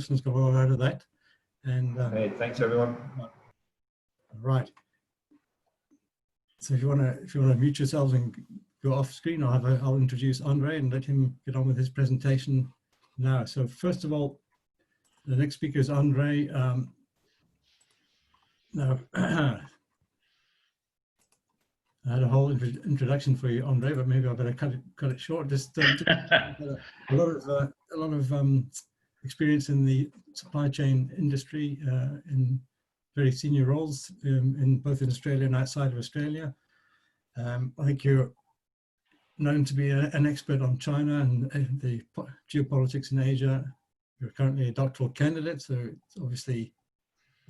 questions come out of that. And hey, thanks everyone. Right. So if you want to mute yourselves and go off screen, I'll introduce Andre and let him get on with his presentation now. So first of all, the next speaker is Andre. Now, I had a whole introduction for you, Andre, but maybe I better cut it short. Just a lot of experience in the supply chain industry in very senior roles in both in Australia and outside of Australia. I think you're known to be an expert on China and the geopolitics in Asia. You're currently a doctoral candidate, so it's obviously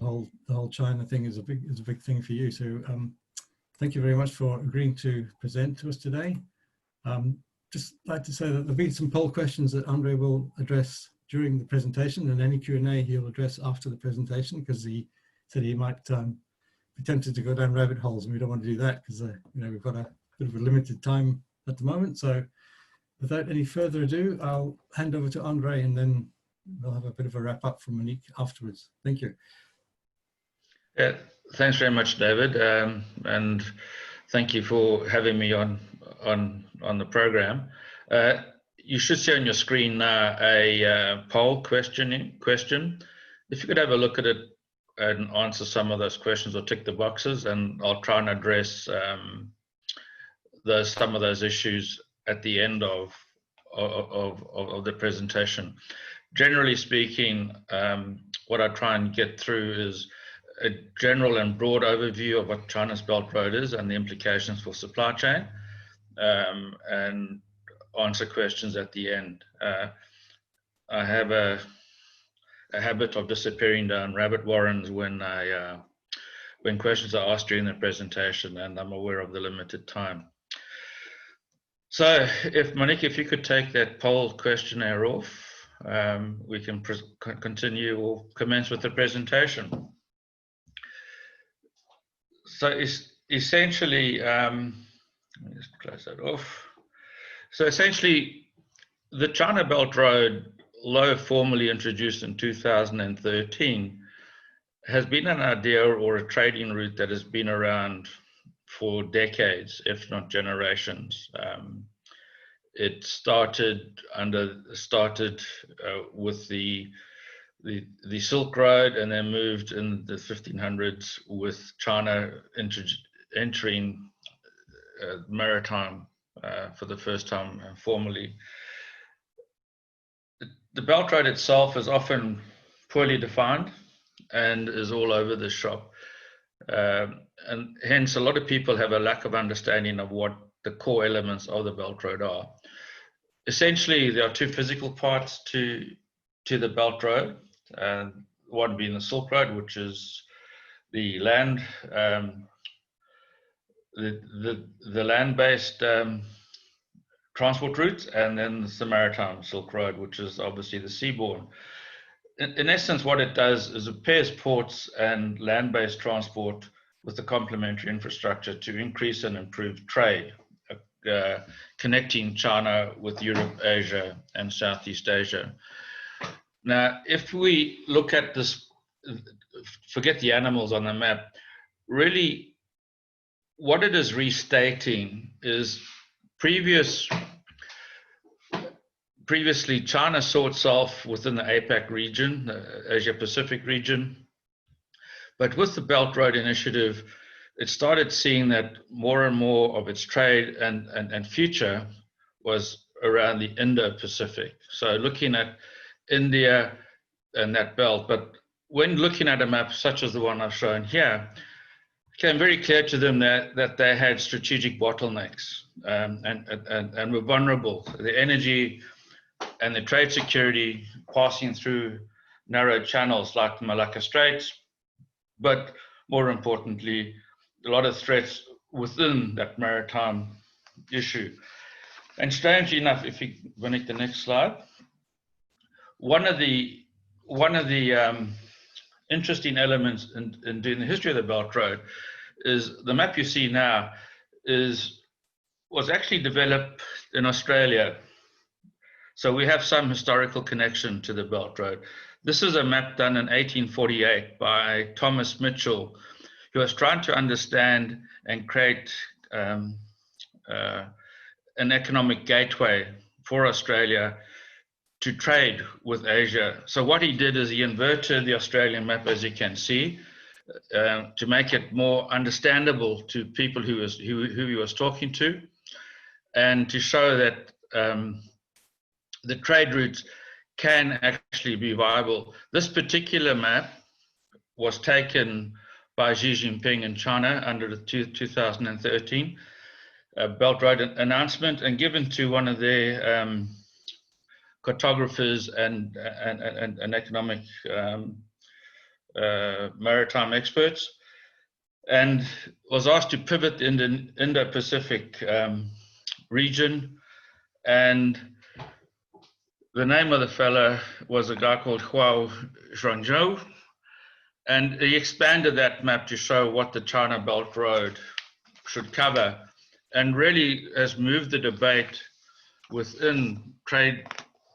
the whole China thing is a big thing for you. So thank you very much for agreeing to present to us today. Just like to say that there'll be some poll questions that Andre will address during the presentation, and any Q&A he'll address after the presentation, because he said he might be tempted to go down rabbit holes, and we don't want to do that because we've got a bit of a limited time at the moment. So without any further ado, I'll hand over to Andre, and then we'll have a bit of a wrap up from Monique afterwards. Thank you. Yeah, thanks very much, David, and thank you for having me on the program. You should see on your screen now a poll question. If you could have a look at it and answer some of those questions or tick the boxes, and I'll try and address some of those issues at the end of the presentation. Generally speaking, what I try and get through is a general and broad overview of what China's Belt Road is and the implications for supply chain, and answer questions at the end. I have a habit of disappearing down rabbit warrens when questions are asked during the presentation, and I'm aware of the limited time. So Monique, if you could take that poll questionnaire off, we can continue or commence with the presentation. So essentially, let me just close that off. So essentially, the China Belt Road, although formally introduced in 2013, has been an idea or a trading route that has been around for decades, if not generations. It started with the Silk Road, and then moved in the 1500s with China entering Maritime for the first time formally. The Belt Road itself is often poorly defined and is all over the shop. And hence a lot of people have a lack of understanding of what the core elements of the Belt Road are. Essentially, there are two physical parts to the Belt Road. One being the Silk Road, which is the land, the land-based transport routes, and then the Maritime Silk Road, which is obviously the seaborne. In essence, what it does is it pairs ports and land-based transport with the complementary infrastructure to increase and improve trade, connecting China with Europe, Asia, and Southeast Asia. Now, if we look at this, forget the animals on the map, really what it is restating is previously China saw itself within the APAC region, the Asia Pacific region. But with the Belt Road Initiative, it started seeing that more and more of its trade and future was around the Indo-Pacific. So looking at India and that belt, but when looking at a map such as the one I've shown here, it became very clear to them that they had strategic bottlenecks and were vulnerable. The energy and the trade security passing through narrow channels like the Malacca Straits, but more importantly, a lot of threats within that maritime issue. And strangely enough, if you want to the next slide, one of the interesting elements in doing the history of the Belt Road is the map you see now was actually developed in Australia. So we have some historical connection to the Belt Road. This is a map done in 1848 by Thomas Mitchell, who was trying to understand and create an economic gateway for Australia to trade with Asia. So what he did is he inverted the Australian map, as you can see, to make it more understandable to people who he was talking to, and to show that the trade routes can actually be viable. This particular map was taken by Xi Jinping in China under the 2013 Belt Road announcement, and given to one of their cartographers and economic maritime experts, and was asked to pivot in the Indo-Pacific region. And the name of the fellow was a guy called Huo Zhongzhou, and he expanded that map to show what the China Belt Road should cover, and really has moved the debate within trade,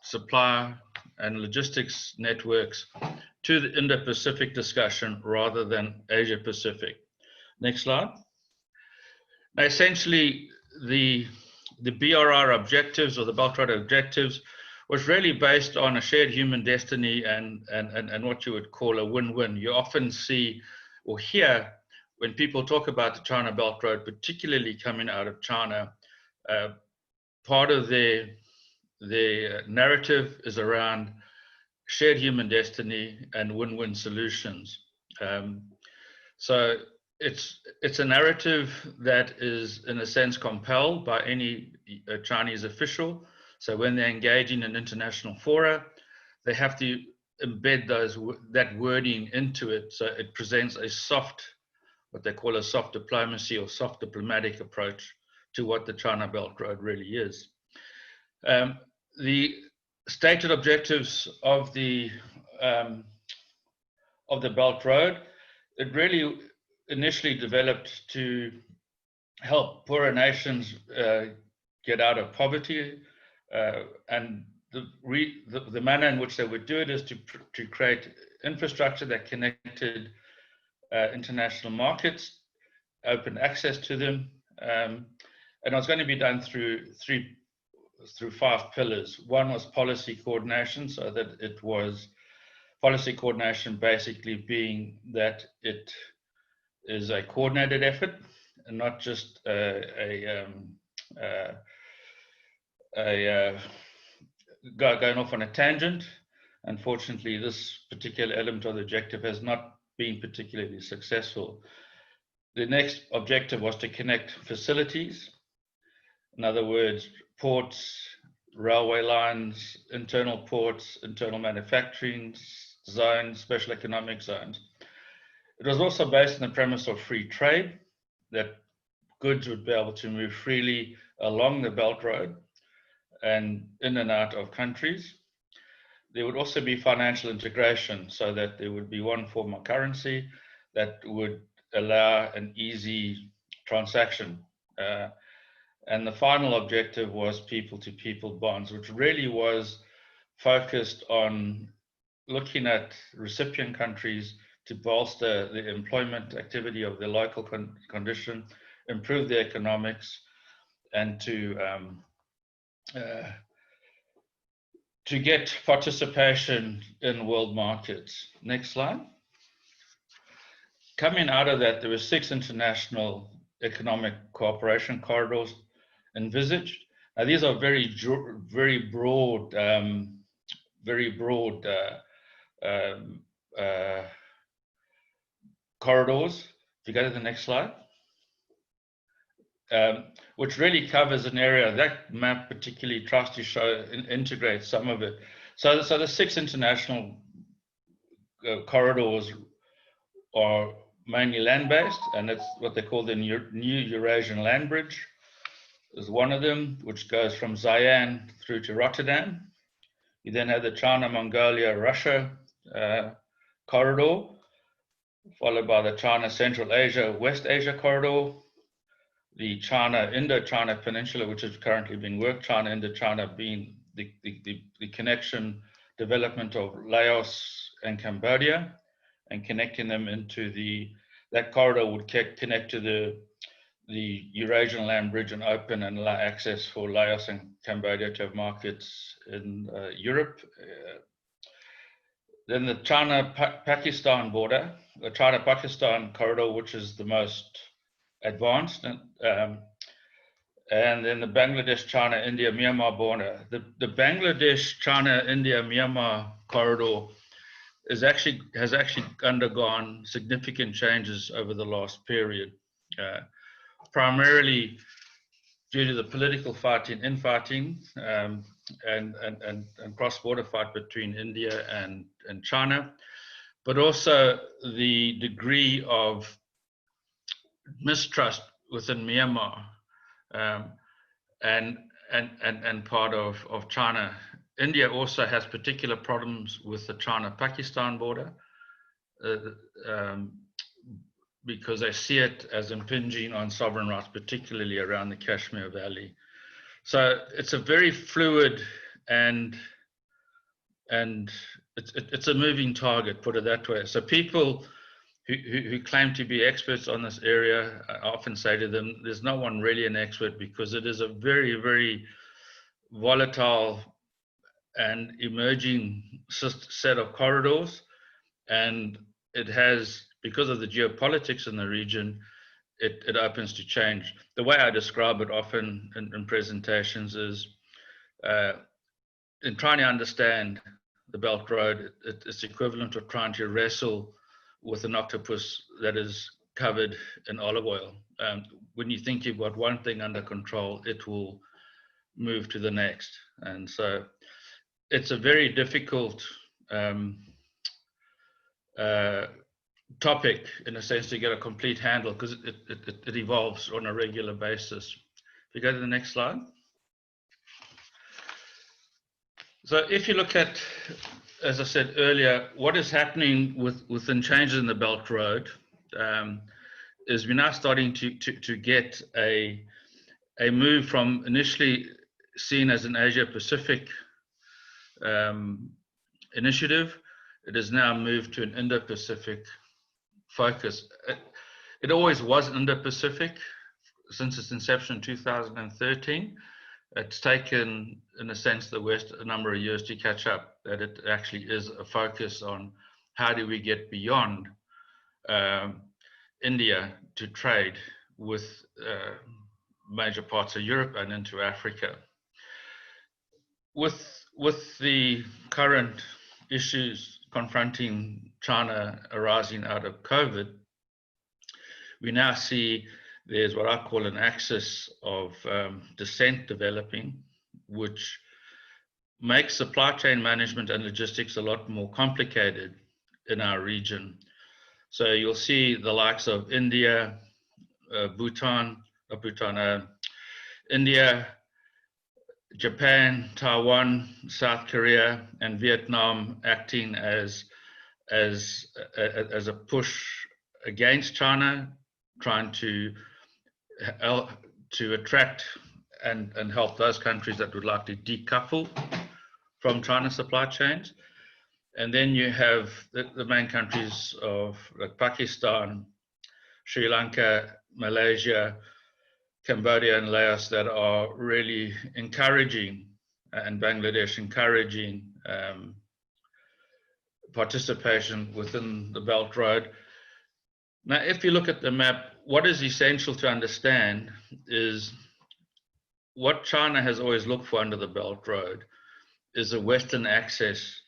supply, and logistics networks to the Indo-Pacific discussion rather than Asia-Pacific. Next slide. Now, essentially, the BRI objectives, or the Belt Road objectives, was really based on a shared human destiny and what you would call a win-win. You often see or hear when people talk about the China Belt Road, particularly coming out of China, part of their narrative is around shared human destiny and win-win solutions. So it's a narrative that is, in a sense, compelled by any Chinese official. So when they're engaging in international fora, they have to embed that wording into it. So it presents a soft, what they call a soft diplomacy or soft diplomatic approach to what the China Belt Road really is. The stated objectives of the Belt Road, it really initially developed to help poorer nations get out of poverty, and the manner in which they would do it is to create infrastructure that connected international markets, open access to them, and it was going to be done through 5 pillars. One was policy coordination, so that it was policy coordination basically being that it is a coordinated effort and not just going off on a tangent. Unfortunately, this particular element of the objective has not been particularly successful. The next objective was to connect facilities. In other words, ports, railway lines, internal ports, internal manufacturing zones, special economic zones. It was also based on the premise of free trade, that goods would be able to move freely along the Belt Road and in and out of countries. There would also be financial integration, so that there would be one form of currency that would allow an easy transaction. And the final objective was people-to-people bonds, which really was focused on looking at recipient countries to bolster the employment activity of the local condition, improve the economics, and to get participation in world markets. Next slide. Coming out of that, there were 6 international economic cooperation corridors envisaged. Now, these are very broad corridors. If you go to the next slide, which really covers an area. That map particularly tries to show and integrate some of it. So the 6 international corridors are mainly land-based, and it's what they call the New Eurasian Land Bridge is one of them, which goes from Zayan through to Rotterdam. You then have the China, Mongolia, Russia corridor, followed by the China, Central Asia, West Asia corridor, the China, Indo-China Peninsula, which is currently being worked, China, Indo-China being the connection development of Laos and Cambodia, and connecting them into that corridor would connect to the Eurasian land bridge and open and allow access for Laos and Cambodia to have markets in Europe. Then the China-Pakistan border, the China-Pakistan corridor, which is the most advanced, and then the Bangladesh-China-India-Myanmar border. The Bangladesh-China-India-Myanmar corridor has actually undergone significant changes over the last period, primarily due to the political infighting and cross-border fight between India and China, but also the degree of mistrust within Myanmar and part of China. India also has particular problems with the China-Pakistan border because they see it as impinging on sovereign rights, particularly around the Kashmir Valley. So it's a very fluid and it's a moving target, put it that way. So people who claim to be experts on this area, I often say to them, there's no one really an expert, because it is a very, very volatile and emerging set of corridors, and it has, because of the geopolitics in the region, it opens to change. The way I describe it often in presentations is, in trying to understand the Belt Road, it's equivalent to trying to wrestle with an octopus that is covered in olive oil. When you think you've got one thing under control, it will move to the next. And so it's a very difficult topic, in a sense, to get a complete handle, because it evolves on a regular basis. If you go to the next slide. So if you look at, as I said earlier, what is happening within changes in the Belt Road, is we're now starting to get a move from initially seen as an Asia-Pacific initiative. It has now moved to an Indo-Pacific focus. It always was Indo-Pacific since its inception in 2013. It's taken, in a sense, the West a number of years to catch up, that it actually is a focus on how do we get beyond India to trade with major parts of Europe and into Africa. With the current issues confronting China arising out of COVID, we now see there's what I call an axis of descent developing, which makes supply chain management and logistics a lot more complicated in our region. So you'll see the likes of India, India, Japan, Taiwan, South Korea, and Vietnam acting as a push against China, trying to attract and help those countries that would like to decouple from China's supply chains. And then you have the main countries of like Pakistan, Sri Lanka, Malaysia, Cambodia, and Laos that are really encouraging, and Bangladesh encouraging participation within the Belt Road. Now, if you look at the map, what is essential to understand is what China has always looked for under the Belt Road is a Western access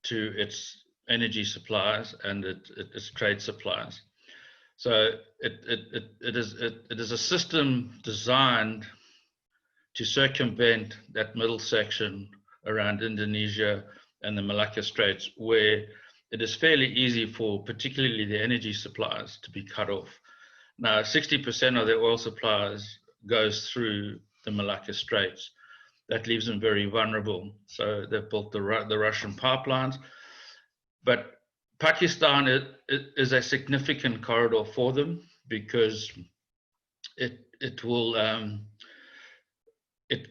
to its energy supplies and its trade supplies. So it is a system designed to circumvent that middle section around Indonesia and the Malacca Straits, where it is fairly easy for particularly the energy supplies to be cut off. Now, 60% of their oil supplies goes through the Malacca Straits. That leaves them very vulnerable. So they've built the Russian pipelines. But Pakistan is a significant corridor for them, because it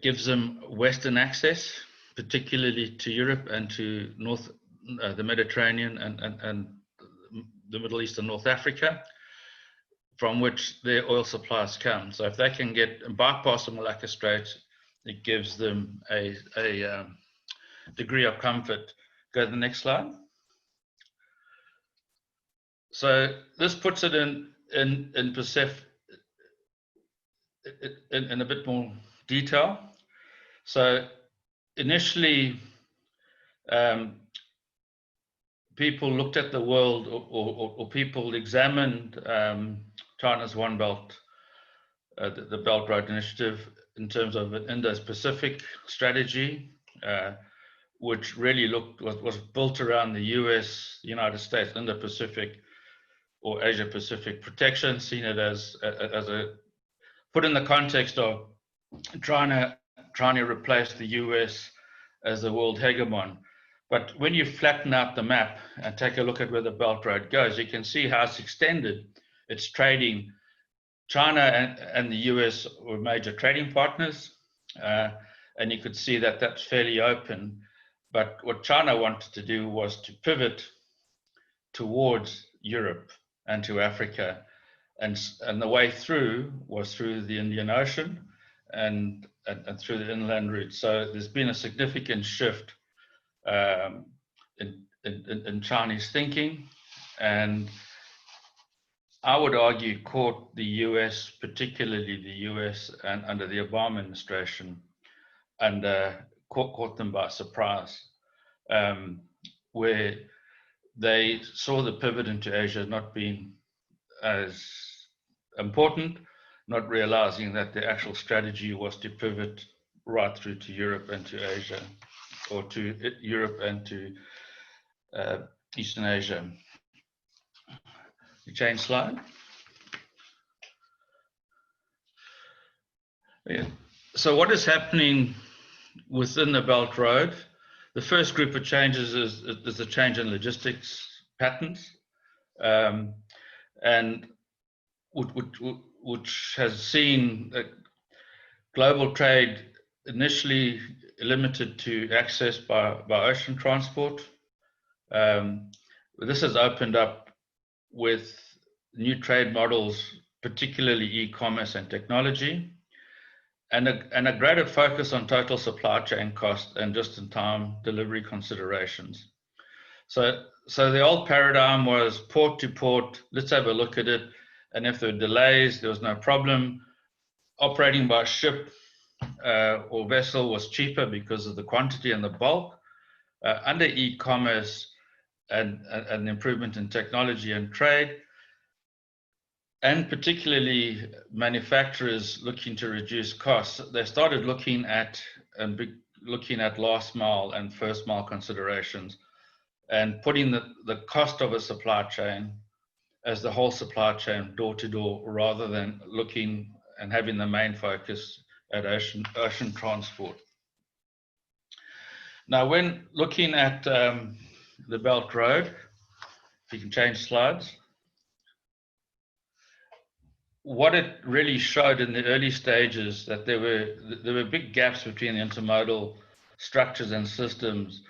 gives them Western access, particularly to Europe and to the Mediterranean and the Middle East and North Africa, from which their oil supplies come. So if they can bypass the Malacca Strait, it gives them a degree of comfort. Go to the next slide. So this puts it in a bit more detail. So initially, people looked at the world, or people examined China's One Belt, the Belt Road Initiative, in terms of an Indo-Pacific strategy, which really was built around the US, the United States, Indo-Pacific or Asia-Pacific protection, seen it as a put in the context of trying to replace the US as the world hegemon. But when you flatten out the map and take a look at where the Belt Road goes, you can see how it's extended. It's trading. China and the US were major trading partners, and you could see that that's fairly open. But what China wanted to do was to pivot towards Europe and to Africa, and the way through was through the Indian Ocean and through the inland route. So there's been a significant shift in Chinese thinking, and I would argue caught the US, particularly the US, and under the Obama administration, and caught them by surprise, where they saw the pivot into Asia not being as important, not realizing that the actual strategy was to pivot right through to Europe and to Asia, or to Europe and to Eastern Asia. You change slide. Yeah. So what is happening within the Belt Road? The first group of changes is a change in logistics patterns, and which has seen global trade initially limited to access by ocean transport. This has opened up with new trade models, particularly e-commerce and technology, and a greater focus on total supply chain cost and just-in-time delivery considerations. So the old paradigm was port to port, let's have a look at it, and if there were delays, there was no problem. Operating by ship or vessel was cheaper because of the quantity and the bulk. Under e-commerce and an improvement in technology and trade, and particularly manufacturers looking to reduce costs, they started looking at last mile and first mile considerations, and putting the cost of a supply chain as the whole supply chain, door to door, rather than looking and having the main focus at ocean transport. Now, when looking at the Belt Road, if you can change slides, what it really showed in the early stages that there were big gaps between the intermodal structures and systems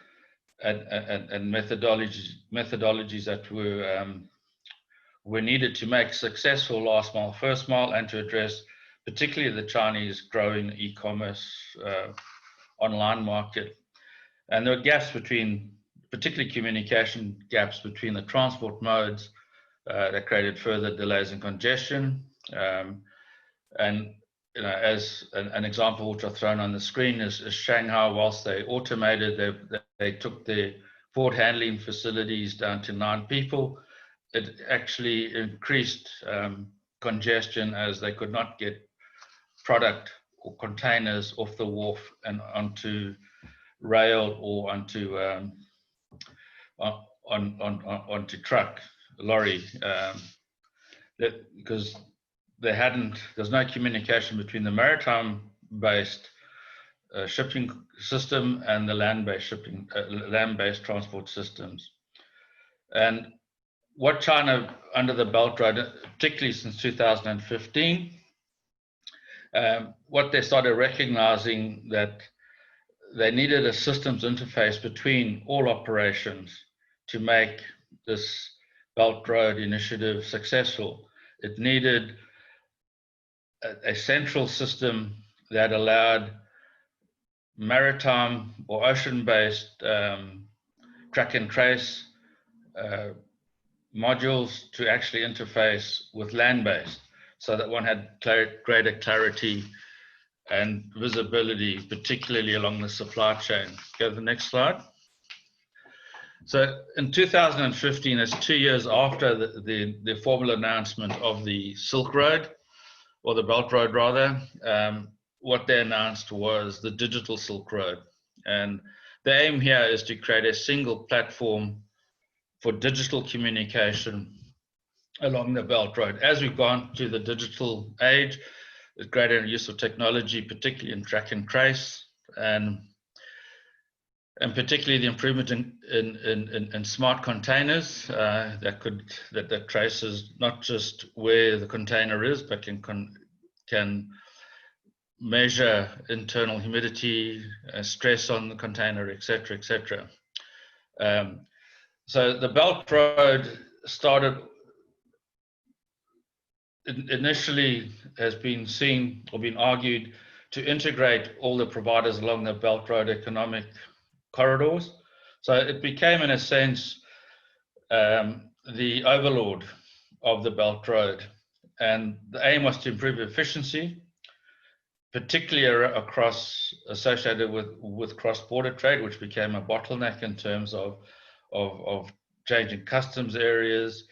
and methodologies that were needed to make successful last mile, first mile, and to address particularly the Chinese growing e-commerce online market. And there were gaps between, particularly communication gaps between the transport modes that created further delays and congestion. And as an example which I've thrown on the screen is Shanghai. Whilst they automated, they took their port handling facilities down to 9 people. It actually increased congestion as they could not get product or containers off the wharf and onto rail or onto truck, lorry, because there's no communication between the maritime-based shipping system and the land-based transport systems. And what China, under the Belt Road, particularly since 2015, what they started recognizing that they needed a systems interface between all operations to make this Belt Road Initiative successful. It needed a central system that allowed maritime or ocean-based track and trace modules to actually interface with land-based, so that one had greater clarity and visibility, particularly along the supply chain. Go to the next slide. So in 2015, it's 2 years after the formal announcement of the Silk Road, or the Belt Road rather. What they announced was the Digital Silk Road. And the aim here is to create a single platform for digital communication along the Belt Road. As we've gone to the digital age, there's greater use of technology, particularly in track and trace, and particularly the improvement in smart containers that traces not just where the container is, but can measure internal humidity, stress on the container, etc., etc. So the Belt Road started initially, has been seen or been argued to integrate all the providers along the Belt Road economic corridors. So it became, in a sense, the overlord of the Belt Road. And the aim was to improve efficiency, particularly associated with cross-border trade, which became a bottleneck in terms of changing customs areas.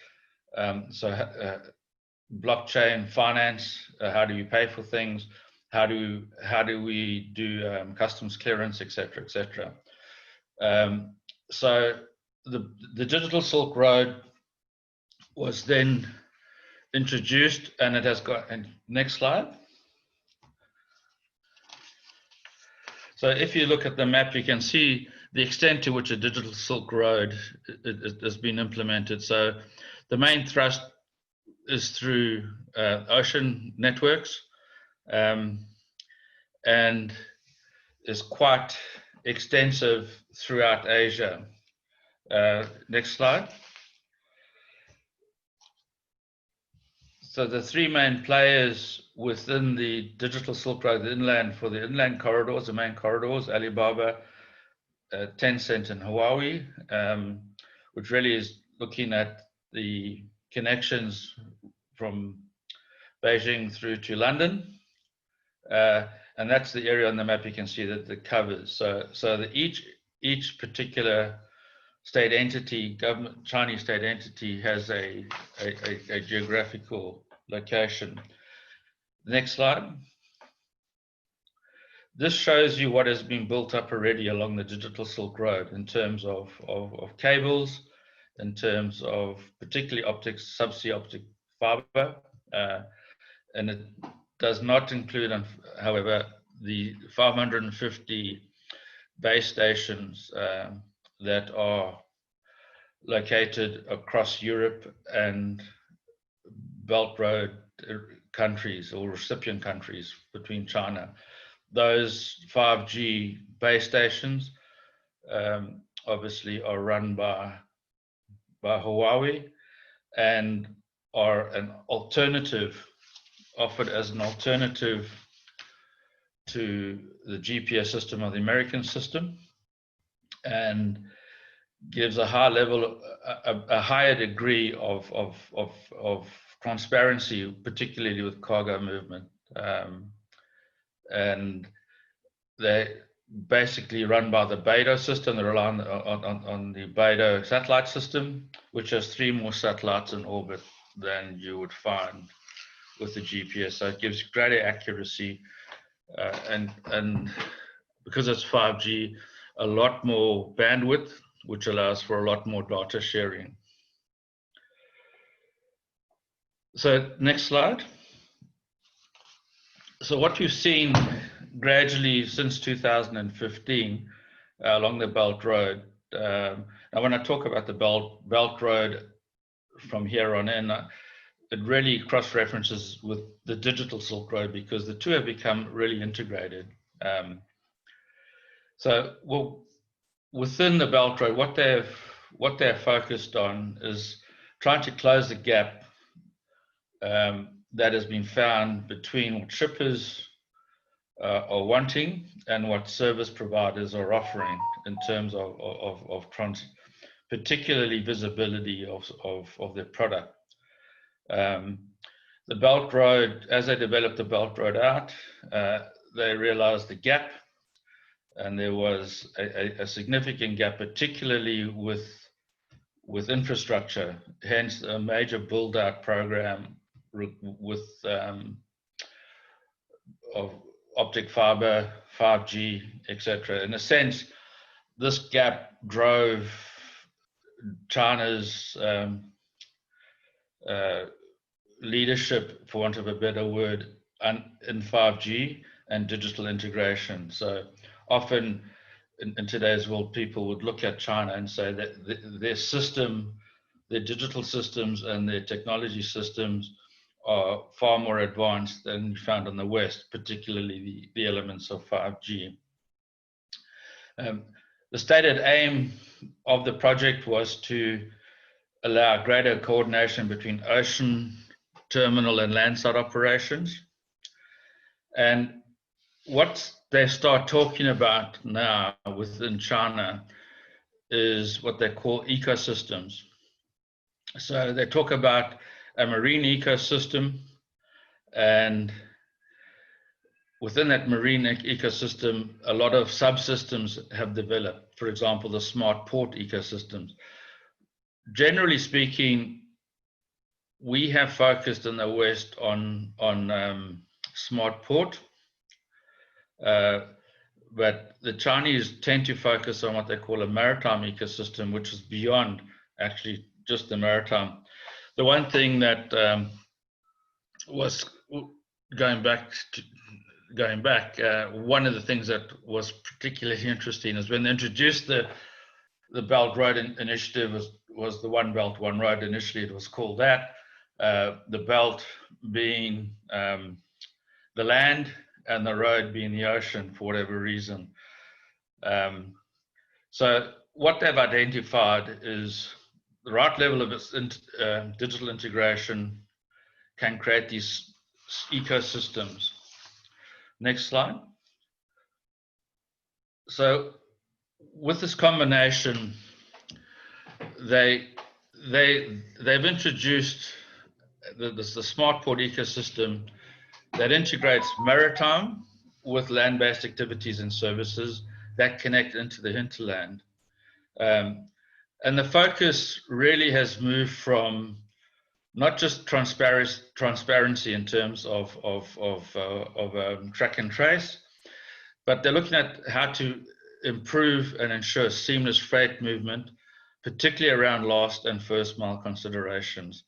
Blockchain finance, how do you pay for things, how do we do customs clearance, etc., etc. So the Digital Silk Road was then introduced, and it has got, and next slide. So if you look at the map, you can see the extent to which a Digital Silk Road has been implemented. So the main thrust is through ocean networks, and is quite extensive throughout Asia. Next slide. So the three main players within the Digital Silk Road, the inland corridors, the main corridors, Alibaba, Tencent, and Huawei, which really is looking at the connections from Beijing through to London, and that's the area on the map you can see that covers. So each particular state entity, Chinese state entity, has a geographical location. Next slide. This shows you what has been built up already along the Digital Silk Road in terms of cables, in terms of particularly subsea optic fiber, and it does not include, however, the 550 base stations that are located across Europe and Belt Road countries or recipient countries between China. Those 5G base stations obviously are run by Huawei and are offered as an alternative to the GPS system of the American system, and gives a higher degree of transparency, particularly with cargo movement. And they basically run by the Beidou system. They rely on the Beidou satellite system, which has 3 more satellites in orbit than you would find with the GPS. So it gives greater accuracy, and because it's 5G, a lot more bandwidth, which allows for a lot more data sharing. So next slide. So what you've seen gradually since 2015 along the Belt Road. Now when I talk about the Belt Road from here on in, it really cross-references with the Digital Silk Road, because the two have become really integrated. So, well, within the Belt Road, what they're focused on is trying to close the gap that has been found between what shippers are wanting and what service providers are offering in terms of particularly visibility of their product. The Belt Road, as they developed the Belt Road out, they realized the gap, and there was a significant gap, particularly with infrastructure, hence a major build-out program with of optic fiber, 5G, etc. In a sense, this gap drove China's leadership, for want of a better word, in 5G and digital integration. So often in today's world, people would look at China and say that their system, their digital systems and their technology systems are far more advanced than you found in the West, particularly the elements of 5G. The stated aim of the project was to allow greater coordination between ocean, terminal and landside operations. And what they start talking about now within China is what they call ecosystems. So they talk about a marine ecosystem, and within that marine ecosystem, a lot of subsystems have developed. For example, the smart port ecosystems. Generally speaking, we have focused in the West on smart port, but the Chinese tend to focus on what they call a maritime ecosystem, which is beyond actually just the maritime. The one thing that was going back, one of the things that was particularly interesting is when they introduced the Belt Road Initiative was the One Belt, One Road. Initially, it was called that. The belt being the land and the road being the ocean for whatever reason. So what they've identified is the right level of digital integration can create these ecosystems. Next slide. So with this combination, they've introduced the smart port ecosystem that integrates maritime with land-based activities and services that connect into the hinterland. And the focus really has moved from not just transparency in terms of track and trace, but they're looking at how to improve and ensure seamless freight movement, particularly around last and first mile considerations.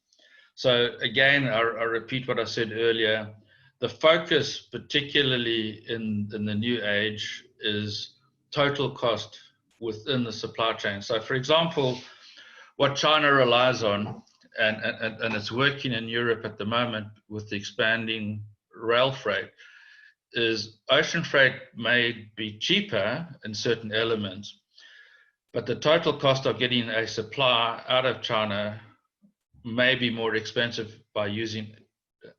So again, I repeat what I said earlier, the focus, particularly in the new age, is total cost within the supply chain. So for example, what China relies on, and it's working in Europe at the moment with the expanding rail freight, is ocean freight may be cheaper in certain elements, but the total cost of getting a supply out of China may be more expensive by using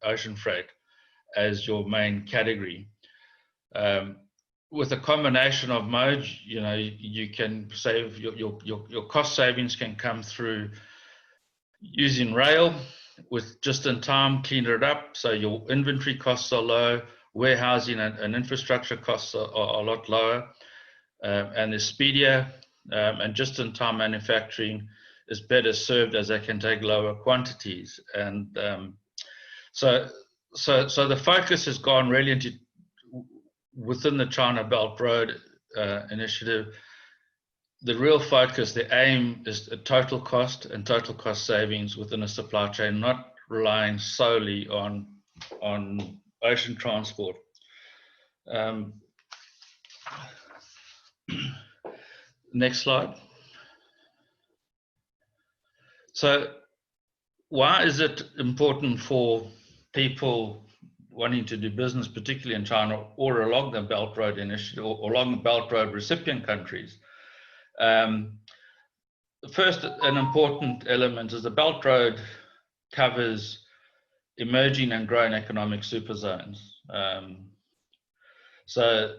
ocean freight as your main category. With a combination of modes, you know, you can save your cost savings can come through using rail with just in time, clean it up, so your inventory costs are low, warehousing and infrastructure costs are a lot lower, and they're speedier, and just in time manufacturing is better served as they can take lower quantities. And so the focus has gone really into within the China Belt Road Initiative. The real focus, the aim is a total cost and total cost savings within a supply chain, not relying solely on ocean transport. Next slide. So why is it important for people wanting to do business, particularly in China or along the Belt Road Initiative or along the Belt Road recipient countries. First, an important element is the Belt Road covers emerging and growing economic super zones. So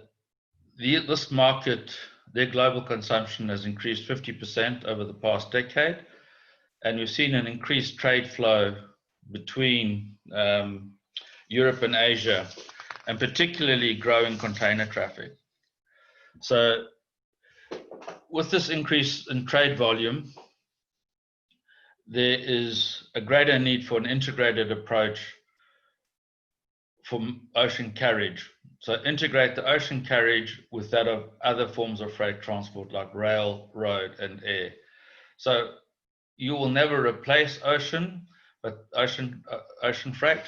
this market, their global consumption has increased 50% over the past decade, and we've seen an increased trade flow between Europe and Asia, and particularly growing container traffic. So with this increase in trade volume, there is a greater need for an integrated approach for ocean carriage. So integrate the ocean carriage with that of other forms of freight transport like rail, road, and air. So you will never replace ocean freight,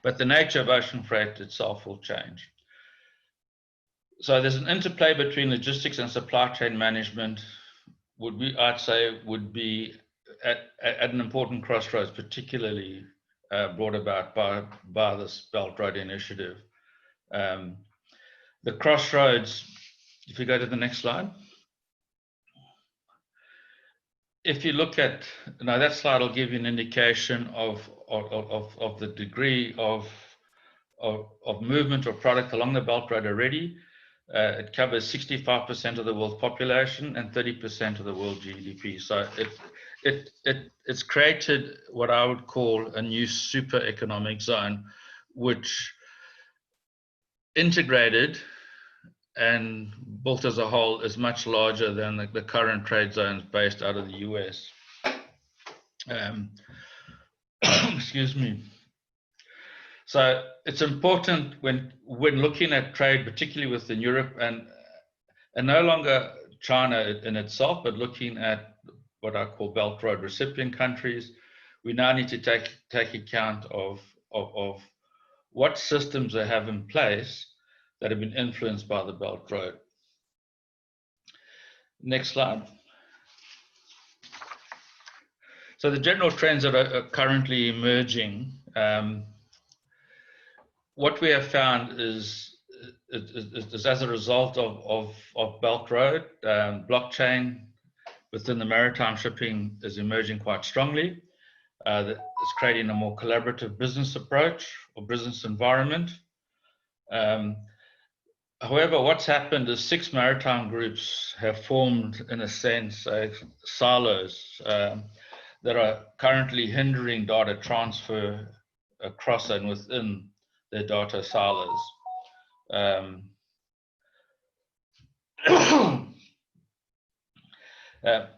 but the nature of ocean freight itself will change. So there's an interplay between logistics and supply chain management, I'd say would be at an important crossroads, particularly brought about by this Belt Road Initiative. The crossroads, if you go to the next slide. If you look at, now that slide will give you an indication of the degree of movement of product along the Belt Road already. It covers 65% of the world's population and 30% of the world GDP. So it's created what I would call a new super economic zone, which integrated and built as a whole is much larger than the current trade zones based out of the US. Excuse me. So it's important when looking at trade, particularly within Europe and no longer China in itself, but looking at what I call Belt Road recipient countries, we now need to take account of what systems they have in place that have been influenced by the Belt Road. Next slide. So the general trends that are currently emerging, what we have found is as a result of Belt Road, blockchain within the maritime shipping is emerging quite strongly. It's creating a more collaborative business approach or business environment. However, what's happened is 6 maritime groups have formed, in a sense, silos that are currently hindering data transfer across and within their data silos.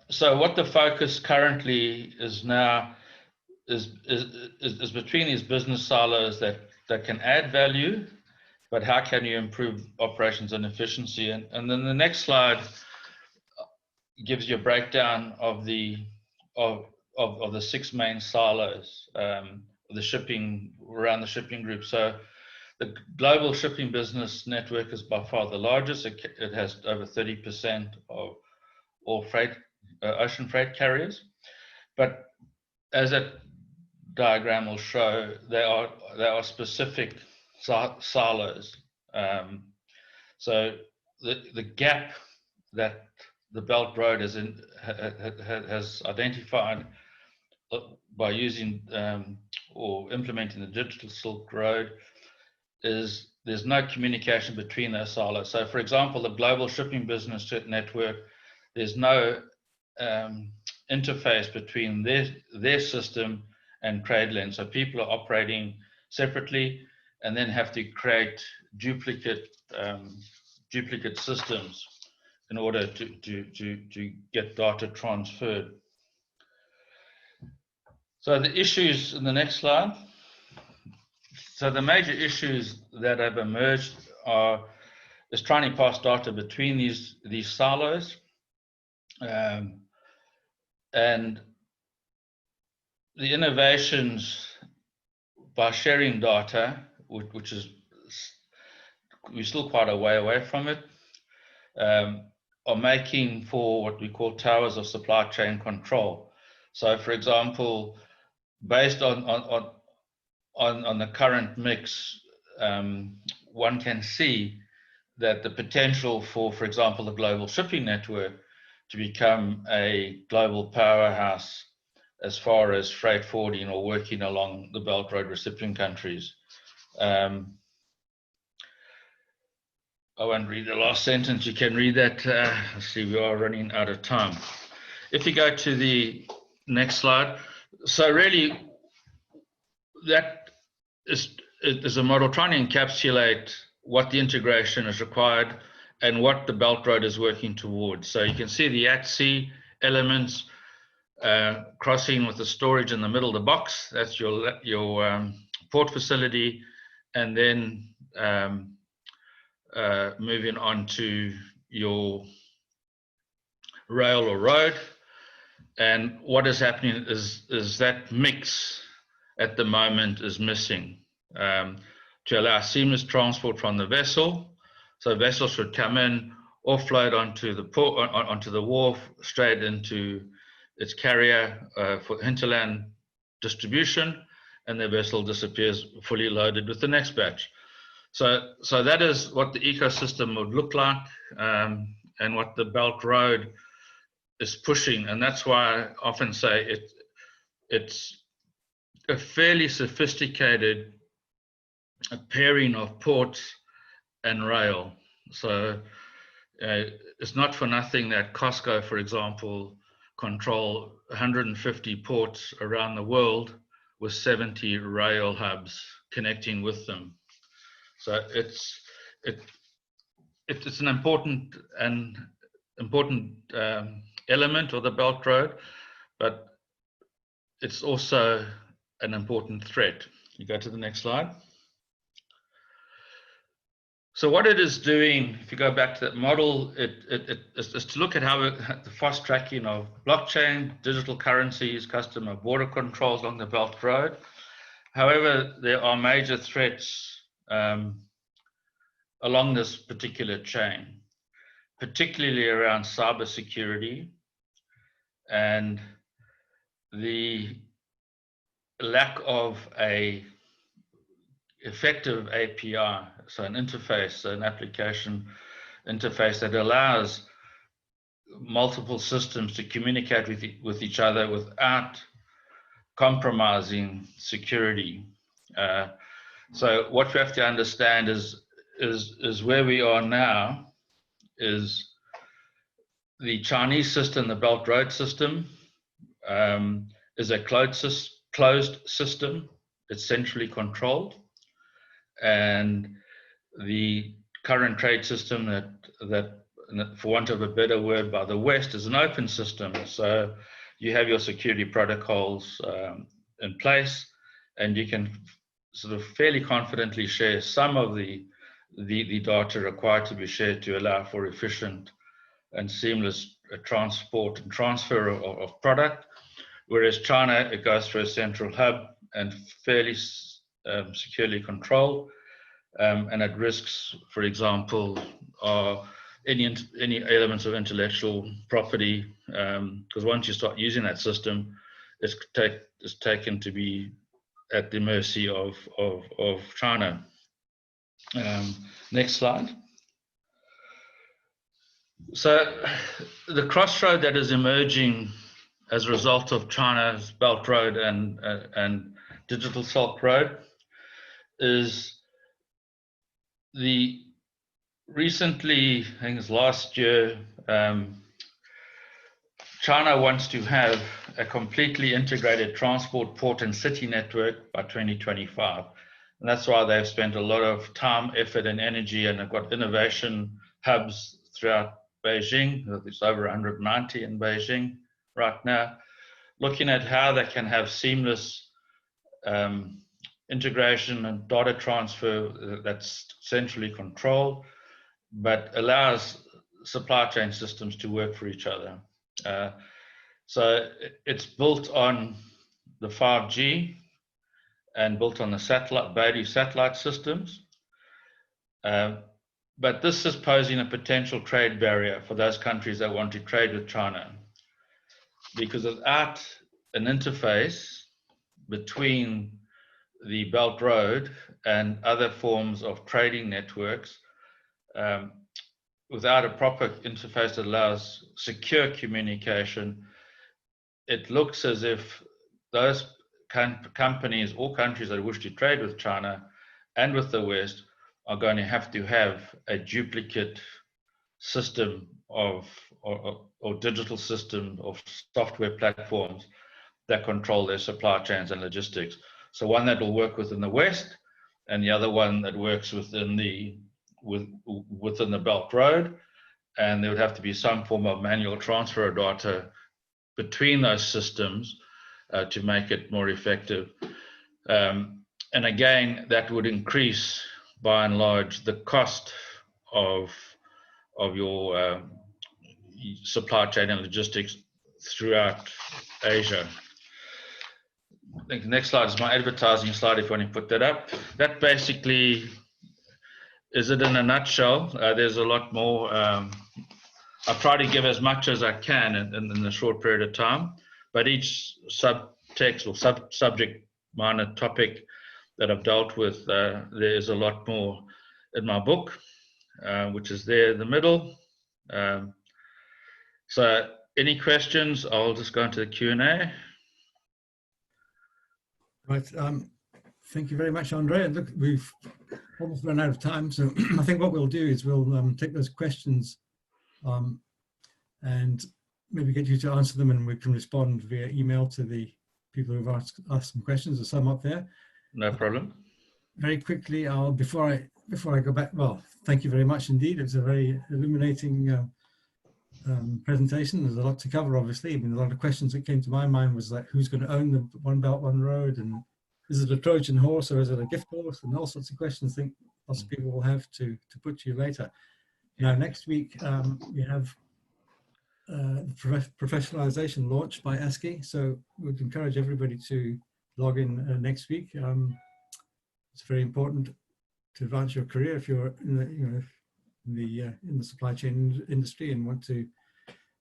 So what the focus currently is now is between these business silos that can add value, but how can you improve operations and efficiency? And then the next slide gives you a breakdown of the 6 main silos, the shipping around the shipping group. So the global shipping business network is by far the largest. It has over 30% of all ocean freight carriers. But as that diagram will show, there are specific silos. So the gap that the Belt Road has identified by using or implementing the digital Silk Road is there's no communication between those silos. So for example, the global shipping business network, there's no interface between their system and TradeLens. So people are operating separately and then have to create duplicate systems in order to get data transferred. So the issues in the next slide. So the major issues that have emerged is trying to pass data between these silos, and the innovations by sharing data, which is we're still quite a way away from it, are making for what we call towers of supply chain control. So, for example, based on the current mix, one can see that the potential for example, the global shipping network to become a global powerhouse as far as freight forwarding or working along the Belt Road recipient countries. I won't read the last sentence. You can read that. Let's see, we are running out of time. If you go to the next slide. So really, that is a model trying to encapsulate what the integration is required and what the Belt Road is working towards. So you can see the ASCI elements crossing with the storage in the middle of the box. That's your port facility, and then moving on to your rail or road. And what is happening is that mix at the moment is missing to allow seamless transport from the vessel. So vessels should come in, offload onto the port, onto the wharf, straight into its carrier for hinterland distribution, and the vessel disappears fully loaded with the next batch. So that is what the ecosystem would look like, and what the Belt Road is pushing. And that's why I often say it's a fairly sophisticated pairing of ports and rail. So it's not for nothing that Costco, for example, control 150 ports around the world with 70 rail hubs connecting with them. So it's an important element of the Belt Road, but it's also an important threat. You go to the next slide. So what it is doing, if you go back to that model, it is to look at how the fast tracking of blockchain, digital currencies, customer border controls along the Belt Road. However, there are major threats along this particular chain, particularly around cybersecurity and the lack of a effective API, so an interface, an application interface that allows multiple systems to communicate with each other without compromising security. So what we have to understand is where we are now is the Chinese system, the Belt Road system, is a closed system. It's centrally controlled. And the current trade system that, for want of a better word, by the West is an open system. So you have your security protocols in place, and you can sort of fairly confidently share some of the data required to be shared to allow for efficient and seamless transport and transfer of product. Whereas China, it goes through a central hub and fairly securely controlled, and at risks, for example, are any elements of intellectual property, because once you start using that system, it's taken to be at the mercy of China. Next slide. So the crossroad that is emerging as a result of China's Belt Road and Digital Silk Road is the recently, I think it's last year, China wants to have a completely integrated transport, port and city network by 2025. And that's why they've spent a lot of time, effort and energy, and have got innovation hubs throughout Beijing. There's over 190 in Beijing right now, looking at how they can have seamless integration and data transfer that's centrally controlled, but allows supply chain systems to work for each other. So it's built on the 5G and built on the satellite, BRI satellite systems. But this is posing a potential trade barrier for those countries that want to trade with China, because without an interface between the Belt Road and other forms of trading networks without a proper interface that allows secure communication, it looks as if those companies or countries that wish to trade with China and with the West are going to have a duplicate system or digital system of software platforms that control their supply chains and logistics. So one that will work within the West, and the other one that works within the Belt Road, and there would have to be some form of manual transfer of data between those systems to make it more effective. And again, that would increase, by and large, the cost of your supply chain and logistics throughout Asia. I think the next slide is my advertising slide, if you want to put that up. That basically is it in a nutshell. There's a lot more. I try to give as much as I can in a short period of time, but each subtext or subject minor topic that I've dealt with, there's a lot more in my book, which is there in the middle. So any questions? I'll just go into the Q&A. Right. Thank you very much, Andre. And look, we've almost run out of time. So I think what we'll do is we'll take those questions and maybe get you to answer them, and we can respond via email to the people who've asked some questions. There's some up there. No problem. Very quickly, before I go back, well, thank you very much indeed. It was a very illuminating presentation. There's a lot to cover, obviously. I mean, a lot of questions that came to my mind was like, who's going to own the One Belt, One Road? And is it a Trojan horse or is it a gift horse? And all sorts of questions I think lots of people will have to put to you later. Now, next week, we have professionalization launch by ASCI. So we'd encourage everybody to log in next week. It's very important to advance your career if you're in the supply chain industry and want to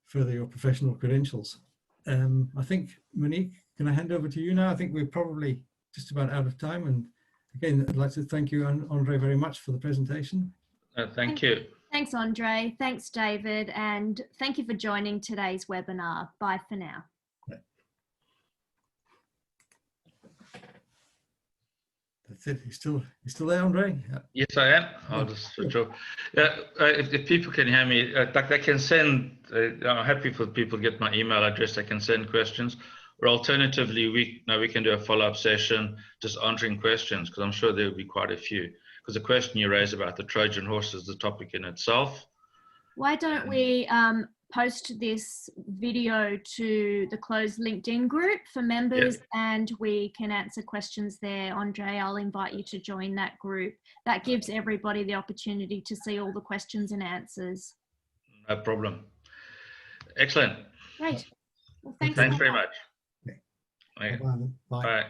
further your professional credentials. I think, Monique, can I hand over to you now? I think we're probably just about out of time. And again, I'd like to thank you, Andre, very much for the presentation. Thank you. Thanks, Andre. Thanks, David. And thank you for joining today's webinar. Bye for now. That's it. You still there, Andre? Yes, I am. I'll just switch off. Yeah, if people can hear me, they can send. I'm happy for people to get my email address. They can send questions, or alternatively, we can do a follow-up session just answering questions, because I'm sure there will be quite a few. Because the question you raised about the Trojan horse is the topic in itself. Why don't we post this video to the closed LinkedIn group for members, and we can answer questions there. Andre, I'll invite you to join that group. That gives everybody the opportunity to see all the questions and answers. No problem. Excellent. Great. Well, thanks very much. Okay. Bye. Bye.